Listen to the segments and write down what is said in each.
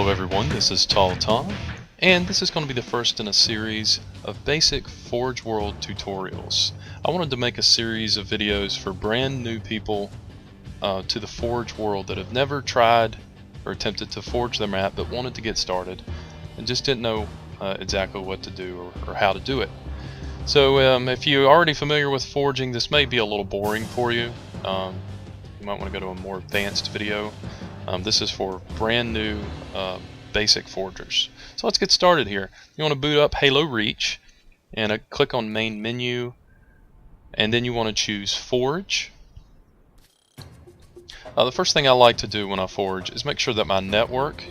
Hello everyone, this is Tall Tom, and this is going to be the first in a series of basic Forge World tutorials. I wanted to make a series of videos for brand new people to the Forge World that have never tried or attempted to forge their map but wanted to get started and just didn't know exactly what to do or how to do it. So if you're already familiar with forging, this may be a little boring for you. You might want to go to a more advanced video. This is for brand new basic forgers. So let's get started here. You want to boot up Halo Reach and click on main menu, and then you want to choose Forge. The first thing I like to do when I forge is make sure that my network,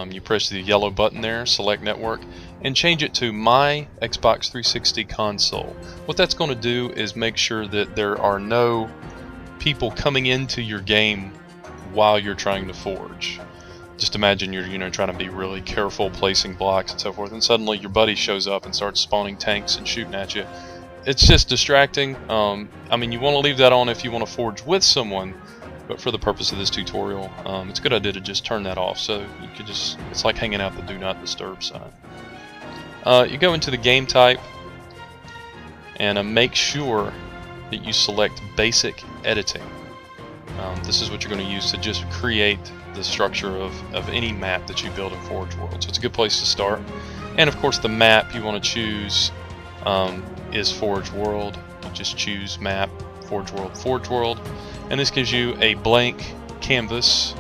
you press the yellow button there, select network, and change it to My Xbox 360 Console. What that's going to do is make sure that there are no people coming into your game while you're trying to forge. Just imagine you're trying to be really careful placing blocks and so forth, and suddenly your buddy shows up and starts spawning tanks and shooting at you. It's just distracting. I mean, you want to leave that on if you want to forge with someone, but for the purpose of this tutorial, it's a good idea to just turn that off. So you could it's like hanging out the do not disturb sign. You go into the game type and make sure that you select basic editing. This is what you're going to use to just create the structure of any map that you build in Forge World. So it's a good place to start. And of course the map you want to choose is Forge World. You just choose map, Forge World, Forge World. And this gives you a blank canvas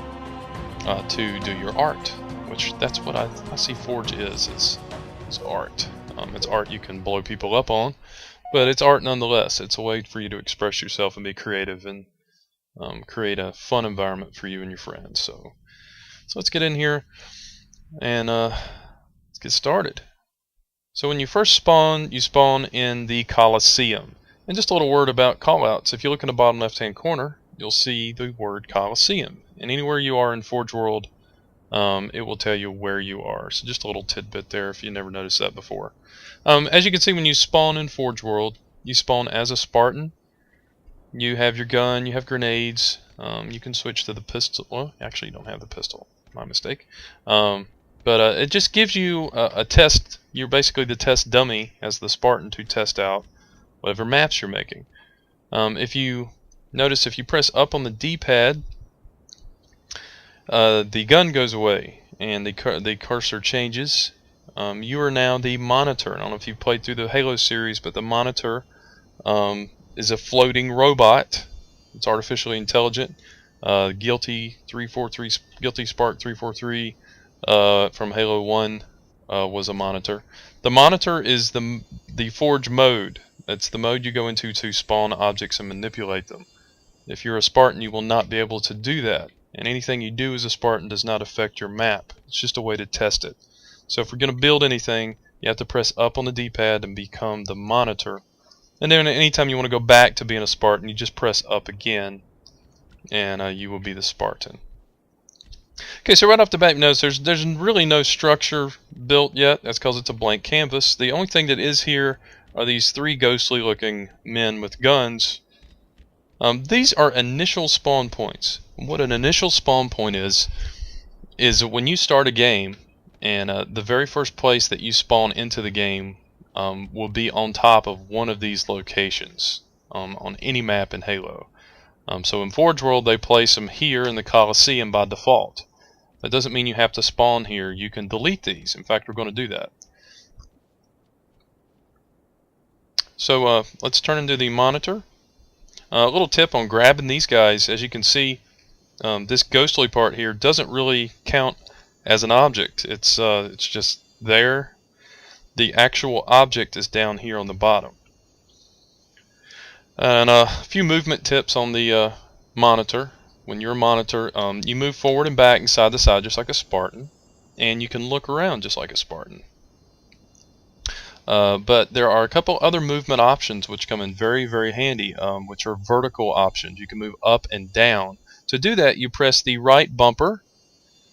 to do your art, which that's what I see Forge is. It's art. It's art you can blow people up on, but it's art nonetheless. It's a way for you to express yourself and be creative and create a fun environment for you and your friends. So let's get in here and let's get started. So when you first spawn, you spawn in the Coliseum. And just a little word about callouts. If you look in the bottom left hand corner, you'll see the word Coliseum. And anywhere you are in Forge World, it will tell you where you are. So just a little tidbit there if you never noticed that before. As you can see, when you spawn in Forge World, you spawn as a Spartan. You have your gun, you have grenades, you can switch to the pistol. Well, actually you don't have the pistol, my mistake. But it just gives you a test. You're basically the test dummy as the Spartan to test out whatever maps you're making. If you notice, if you press up on the D-pad, the gun goes away and the cursor changes. You are now the monitor. I don't know if you've played through the Halo series, but the monitor is a floating robot. It's artificially intelligent. Guilty Spark 343 from Halo 1 was a monitor. The monitor is the Forge mode. That's the mode you go into to spawn objects and manipulate them. If you're a Spartan, you will not be able to do that. And anything you do as a Spartan does not affect your map. It's just a way to test it. So if we're going to build anything, you have to press up on the D-pad and become the monitor. And then anytime you want to go back to being a Spartan, you just press up again, and you will be the Spartan. Okay, so right off the bat, you notice there's really no structure built yet. That's because it's a blank canvas. The only thing that is here are these three ghostly-looking men with guns. These are initial spawn points. What an initial spawn point is when you start a game, and the very first place that you spawn into the game will be on top of one of these locations on any map in Halo. So in Forge World they place them here in the Coliseum by default. That doesn't mean you have to spawn here. You can delete these. In fact, we're going to do that. So let's turn into the monitor. A little tip on grabbing these guys. As you can see, this ghostly part here doesn't really count as an object. It's just there. The actual object is down here on the bottom. And a few movement tips on the monitor. When you're a monitor, you move forward and back and side to side just like a Spartan, and you can look around just like a Spartan. But there are a couple other movement options which come in very, very handy, which are vertical options. You can move up and down. To do that, you press the right bumper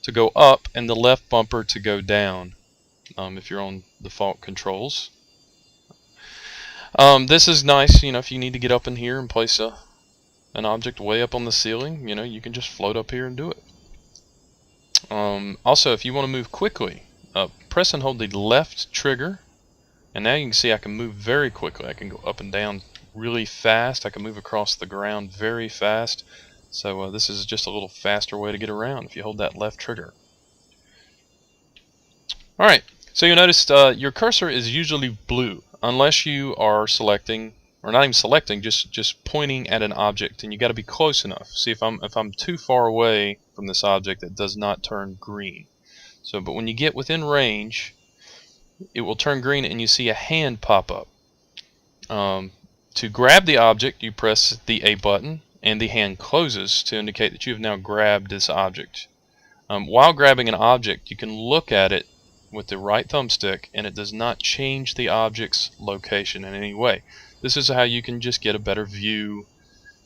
to go up and the left bumper to go down. If you're on default controls. This is nice, if you need to get up in here and place an object way up on the ceiling, you can just float up here and do it. Also, if you want to move quickly, press and hold the left trigger, and now you can see I can move very quickly. I can go up and down really fast. I can move across the ground very fast. So this is just a little faster way to get around if you hold that left trigger. Alright, so you noticed your cursor is usually blue unless you are selecting, or not even selecting, just pointing at an object, and you got to be close enough. See, if I'm too far away from this object, it does not turn green. So, but when you get within range, it will turn green, and you see a hand pop up. To grab the object, you press the A button, and the hand closes to indicate that you have now grabbed this object. While grabbing an object, you can look at it with the right thumbstick, and it does not change the object's location in any way. This is how you can just get a better view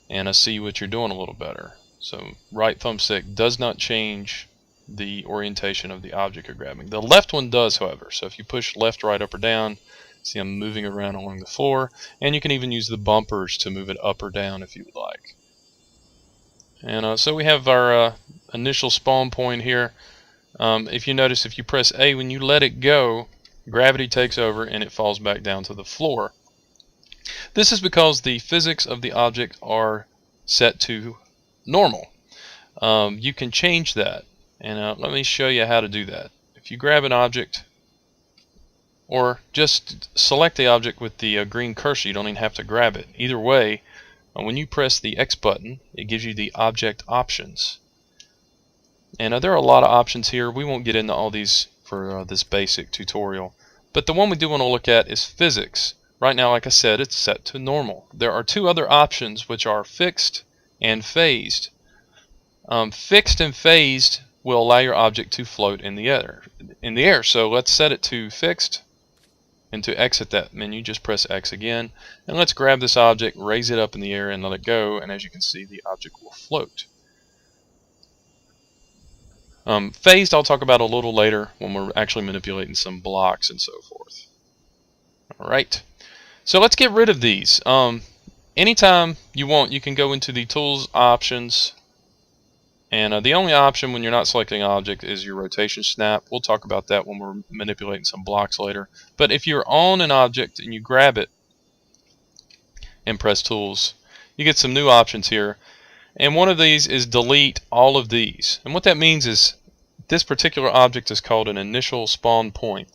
and see what you're doing a little better. So right thumbstick does not change the orientation of the object you're grabbing. The left one does, however. So if you push left, right, up, or down, see I'm moving around along the floor, and you can even use the bumpers to move it up or down if you would like. And so we have our initial spawn point here. If you notice, if you press A, when you let it go, gravity takes over and it falls back down to the floor. This is because the physics of the object are set to normal. You can change that, and let me show you how to do that. If you grab an object, or just select the object with the green cursor, you don't even have to grab it. Either way, when you press the X button, it gives you the object options. And there are a lot of options here. We won't get into all these for this basic tutorial. But the one we do want to look at is physics. Right now, like I said, it's set to normal. There are two other options, which are fixed and phased. Fixed and phased will allow your object to float in the air. So let's set it to fixed. And to exit that menu, just press X again. And let's grab this object, raise it up in the air, and let it go. And as you can see, the object will float. Phased I'll talk about a little later when we're actually manipulating some blocks and so forth. Alright, so let's get rid of these. Anytime you want, you can go into the Tools options, and the only option when you're not selecting an object is your rotation snap. We'll talk about that when we're manipulating some blocks later. But if you're on an object and you grab it and press Tools, you get some new options here. And one of these is delete all of these. And what that means is this particular object is called an initial spawn point.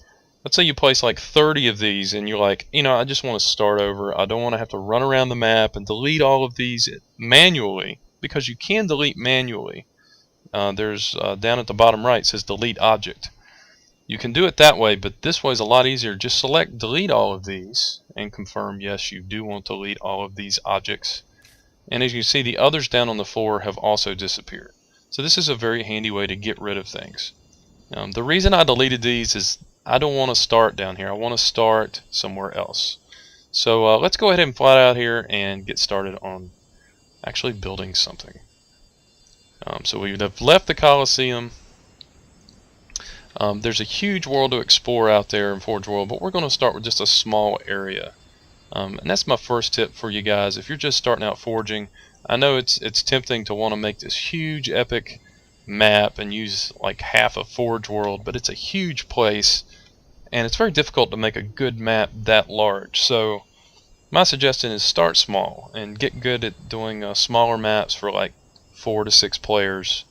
Let's say you place like 30 of these and you're like, I just want to start over. I don't want to have to run around the map and delete all of these manually, because you can delete manually. There's down at the bottom right, it says delete object. You can do it that way, but this way is a lot easier. Just select delete all of these and confirm yes, you do want to delete all of these objects. And as you see, the others down on the floor have also disappeared. So this is a very handy way to get rid of things. The reason I deleted these is I don't want to start down here. I want to start somewhere else. So let's go ahead and flat out here and get started on actually building something. So we have left the Coliseum. There's a huge world to explore out there in Forge World, but we're going to start with just a small area. And that's my first tip for you guys. If you're just starting out forging, I know it's tempting to want to make this huge epic map and use like half of Forge World, but it's a huge place and it's very difficult to make a good map that large. So my suggestion is start small and get good at doing smaller maps for like 4 to 6 players,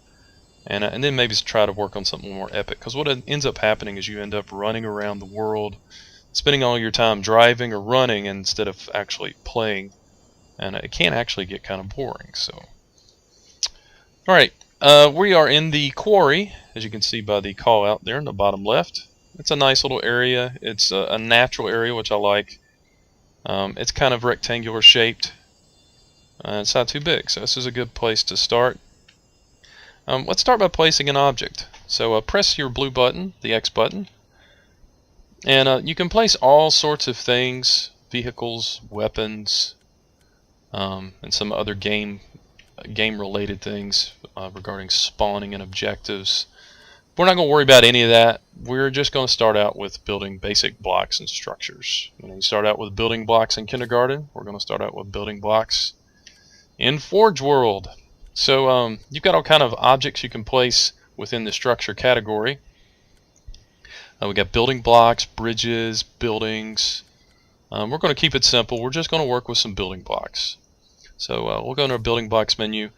and then maybe try to work on something more epic, because what ends up happening is you end up running around the world, spending all your time driving or running instead of actually playing, and it can actually get kind of boring. So, alright, we are in the quarry, as you can see by the call out there in the bottom left. It's a nice little area. It's a natural area, which I like. It's kind of rectangular shaped. It's not too big, so this is a good place to start. Let's start by placing an object. So press your blue button, the X button, and you can place all sorts of things, vehicles, weapons, and some other game related things regarding spawning and objectives. We're not going to worry about any of that. We're just going to start out with building basic blocks and structures. You start out with building blocks in kindergarten. We're going to start out with building blocks in Forge World. So you've got all kind of objects you can place within the structure category. We got building blocks, bridges, buildings. We're going to keep it simple. We're just going to work with some building blocks. So we'll go into our building blocks menu,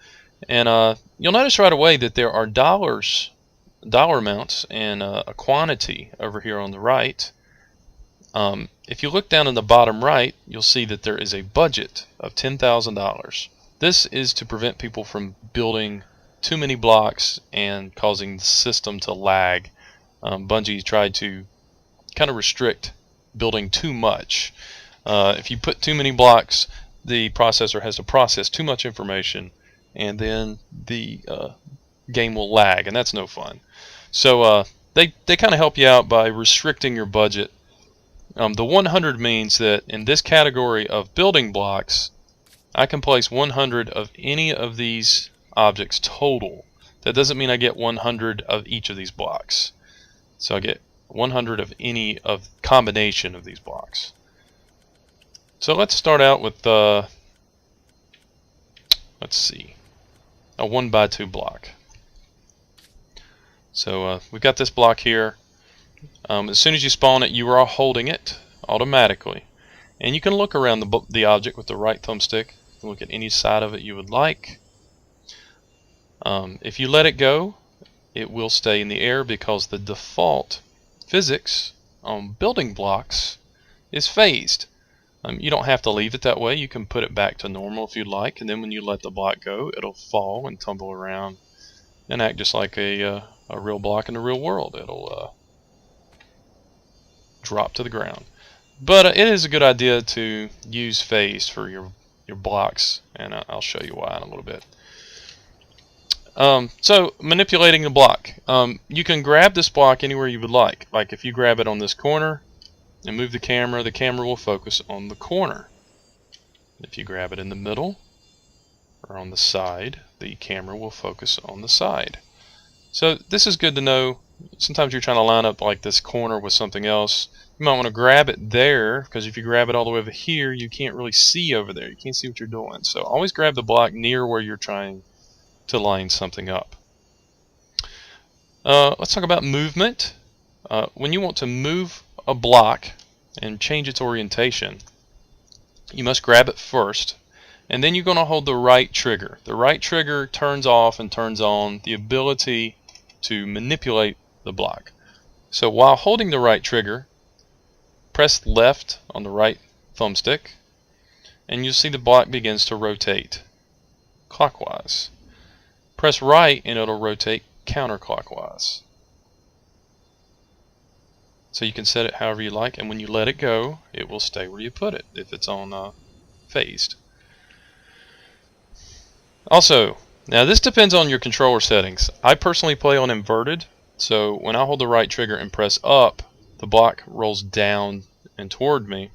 and you'll notice right away that there are dollar amounts and a quantity over here on the right. If you look down in the bottom right, you'll see that there is a budget of $10,000. This is to prevent people from building too many blocks and causing the system to lag. Bungie tried to kind of restrict building too much. If you put too many blocks, the processor has to process too much information, and then the game will lag, and that's no fun. So they kind of help you out by restricting your budget. The 100 means that in this category of building blocks, I can place 100 of any of these objects total. That doesn't mean I get 100 of each of these blocks. So I get 100 of any of combination of these blocks. So let's start out with let's see, a 1x2 block. So we've got this block here. As soon as you spawn it, you are holding it automatically, and you can look around the object with the right thumbstick. You can look at any side of it you would like. If you let it go, it will stay in the air because the default physics on building blocks is phased. You don't have to leave it that way. You can put it back to normal if you'd like, and then when you let the block go, it'll fall and tumble around and act just like a real block in the real world. It'll drop to the ground. But it is a good idea to use phased for your blocks, and I'll show you why in a little bit. So manipulating the block. You can grab this block anywhere you would like. Like if you grab it on this corner and move the camera will focus on the corner. If you grab it in the middle or on the side, the camera will focus on the side. So this is good to know. Sometimes you're trying to line up like this corner with something else. You might want to grab it there, because if you grab it all the way over here, you can't really see over there. You can't see what you're doing. So always grab the block near where you're trying to line something up. Let's talk about movement. When you want to move a block and change its orientation, you must grab it first, and then you're going to hold the right trigger. The right trigger turns off and turns on the ability to manipulate the block. So while holding the right trigger, press left on the right thumbstick, and you'll see the block begins to rotate clockwise. Press right and it'll rotate counterclockwise. So you can set it however you like, and when you let it go, it will stay where you put it if it's on phased. Also, now this depends on your controller settings. I personally play on inverted, so when I hold the right trigger and press up, the block rolls down and toward me,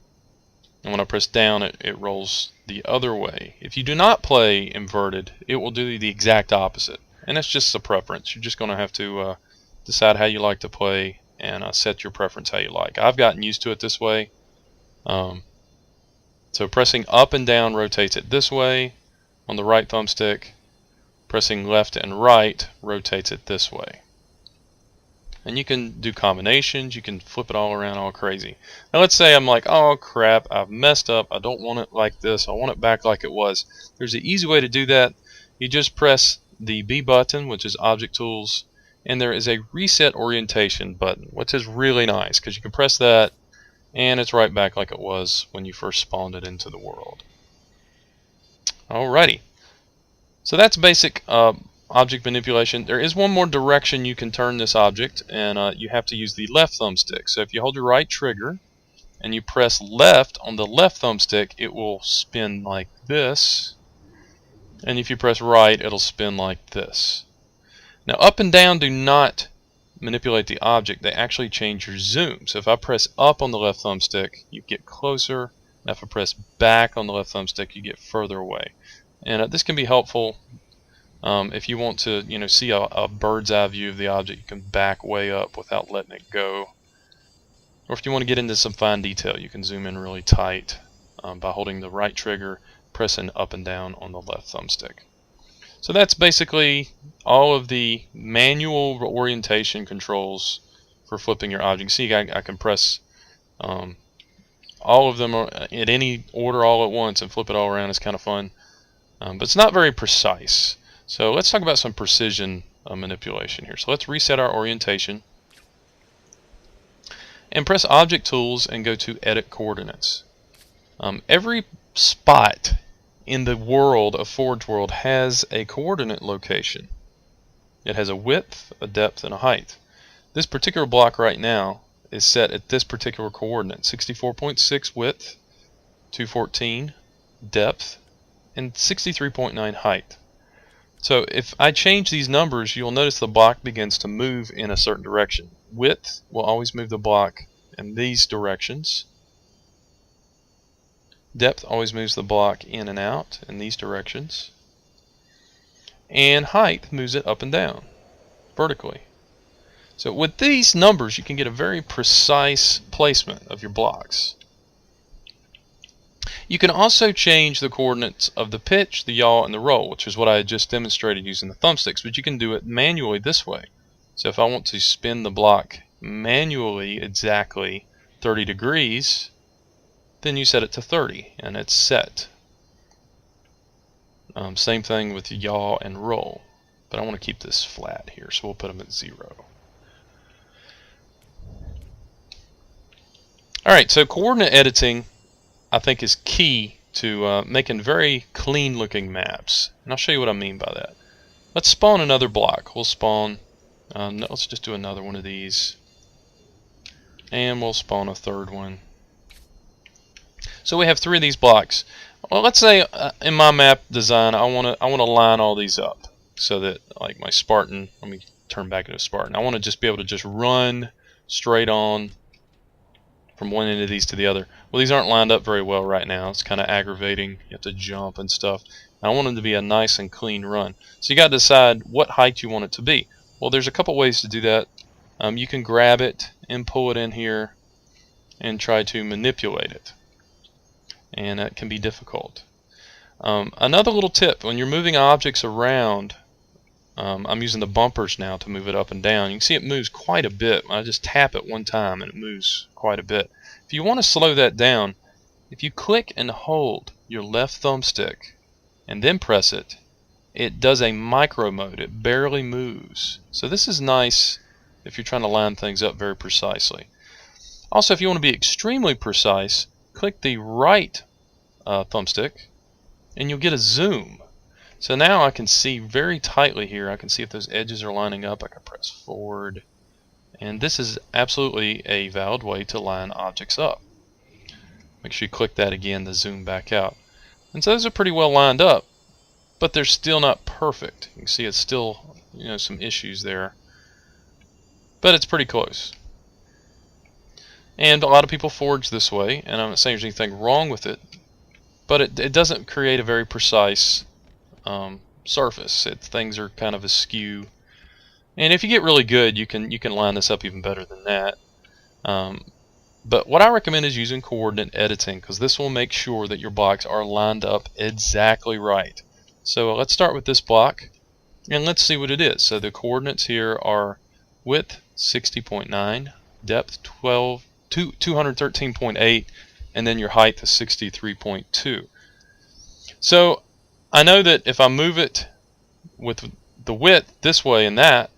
and when I press down, it rolls the other way. If you do not play inverted, it will do the exact opposite, and that's just a preference. You're just going to have to decide how you like to play and set your preference how you like. I've gotten used to it this way. So pressing up and down rotates it this way on the right thumbstick. Pressing left and right rotates it this way. And you can do combinations. You can flip it all around all crazy. Now let's say I'm like, oh crap, I've messed up. I don't want it like this. I want it back like it was. There's an easy way to do that. You just press the B button, which is Object Tools, and there is a Reset Orientation button, which is really nice because you can press that and it's right back like it was when you first spawned it into the world. Alrighty. So that's basic object manipulation. There is one more direction you can turn this object, and you have to use the left thumbstick. So if you hold your right trigger and you press left on the left thumbstick, it will spin like this, and if you press right, it'll spin like this. Now up and down do not manipulate the object, they actually change your zoom. So if I press up on the left thumbstick, you get closer, and if I press back on the left thumbstick, you get further away. And this can be helpful. If you want to, see a bird's eye view of the object, you can back way up without letting it go. Or if you want to get into some fine detail, you can zoom in really tight by holding the right trigger, pressing up and down on the left thumbstick. So that's basically all of the manual orientation controls for flipping your object. See, I can press all of them in any order all at once and flip it all around. It's kind of fun, but it's not very precise. So let's talk about some precision manipulation here. So let's reset our orientation and press Object Tools and go to Edit Coordinates. Every spot in the world of Forge World has a coordinate location. It has a width, a depth, and a height. This particular block right now is set at this particular coordinate: 64.6 width, 214 depth, and 63.9 height. So if I change these numbers, you'll notice the block begins to move in a certain direction. Width will always move the block in these directions. Depth always moves the block in and out in these directions. And height moves it up and down vertically. So with these numbers, you can get a very precise placement of your blocks. You can also change the coordinates of the pitch, the yaw, and the roll, which is what I just demonstrated using the thumbsticks, but you can do it manually this way. So if I want to spin the block manually exactly 30 degrees, then you set it to 30 and it's set. Same thing with yaw and roll, but I want to keep this flat here, so we'll put them at 0. Alright, so coordinate editing I think is key to making very clean looking maps, and I'll show you what I mean by that. Let's spawn another block. We'll spawn, let's just do another one of these, and we'll spawn a third one. So we have 3 of these blocks. Well, let's say in my map design I want to line all these up so that, like, my Spartan, let me turn back into a Spartan. I want to just be able to just run straight on from one end of these to the other. Well, these aren't lined up very well right now. It's kind of aggravating. You have to jump and stuff. I want them to be a nice and clean run. So you got to decide what height you want it to be. Well, there's a couple ways to do that. You can grab it and pull it in here and try to manipulate it, and that can be difficult. Another little tip: when you're moving objects around, I'm using the bumpers now to move it up and down. You can see it moves quite a bit. I just tap it one time and it moves quite a bit. If you want to slow that down, if you click and hold your left thumbstick and then press it, it does a micro mode. It barely moves. So this is nice if you're trying to line things up very precisely. Also, if you want to be extremely precise, click the right thumbstick and you'll get a zoom. So now I can see very tightly here. I can see if those edges are lining up. I can press forward, and this is absolutely a valid way to line objects up. Make sure you click that again to zoom back out. And so those are pretty well lined up, but they're still not perfect. You can see it's still, some issues there, but it's pretty close. And a lot of people forge this way, and I'm not saying there's anything wrong with it, but it doesn't create a very precise surface. Things are kind of askew, and if you get really good, you can line this up even better than that. But what I recommend is using coordinate editing, because this will make sure that your blocks are lined up exactly right. So let's start with this block, and let's see what it is. So the coordinates here are width 60.9, depth 213.8, and then your height is 63.2. So I know that if I move it with the width this way and that,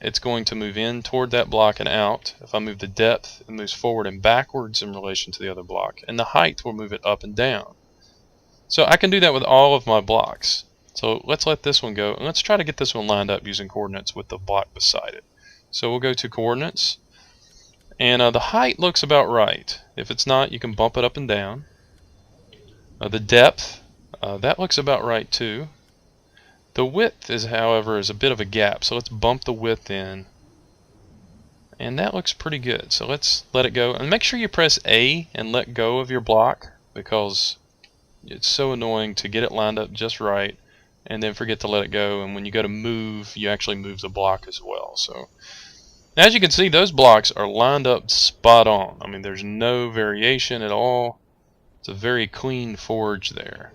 it's going to move in toward that block and out. If I move the depth, it moves forward and backwards in relation to the other block, and the height will move it up and down. So I can do that with all of my blocks. So let's let this one go, and let's try to get this one lined up using coordinates with the block beside it. So we'll go to coordinates, and the height looks about right. If it's not, you can bump it up and down. The depth, that looks about right too. The width is, however, is a bit of a gap, so let's bump the width in, and that looks pretty good. So let's let it go, and make sure you press A and let go of your block, because it's so annoying to get it lined up just right and then forget to let it go, and when you go to move, you actually move the block as well. So as you can see, those blocks are lined up spot on. I mean, there's no variation at all. It's a very clean forge there.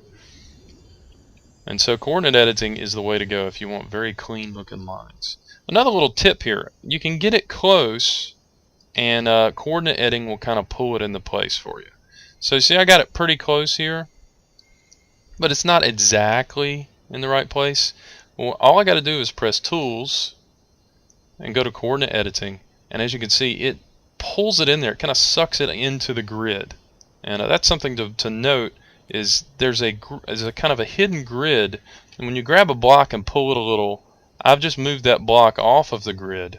And so coordinate editing is the way to go if you want very clean looking lines. Another little tip here, you can get it close and coordinate editing will kind of pull it into place for you. So see, I got it pretty close here, but it's not exactly in the right place. Well, all I got to do is press Tools and go to Coordinate Editing, and as you can see, it pulls it in there. It kind of sucks it into the grid, and that's something to note. Is there's a kind of a hidden grid, and when you grab a block and pull it a little, I've just moved that block off of the grid,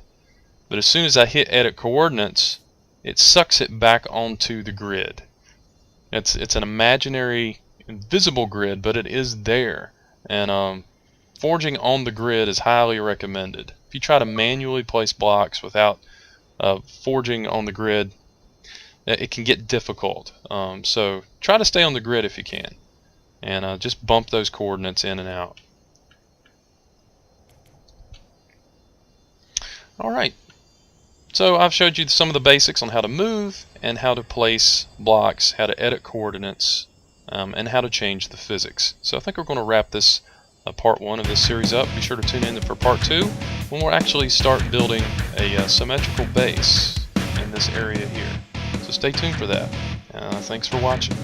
but as soon as I hit Edit Coordinates, it sucks it back onto the grid. It's an imaginary, invisible grid, but it is there, and forging on the grid is highly recommended. If you try to manually place blocks without forging on the grid, it can get difficult. So try to stay on the grid if you can, and just bump those coordinates in and out. Alright, so I've showed you some of the basics on how to move and how to place blocks, how to edit coordinates, and how to change the physics. So I think we're going to wrap this part 1 of this series up. Be sure to tune in for part 2 when we'll actually start building a symmetrical base in this area here. So stay tuned for that. Thanks for watching.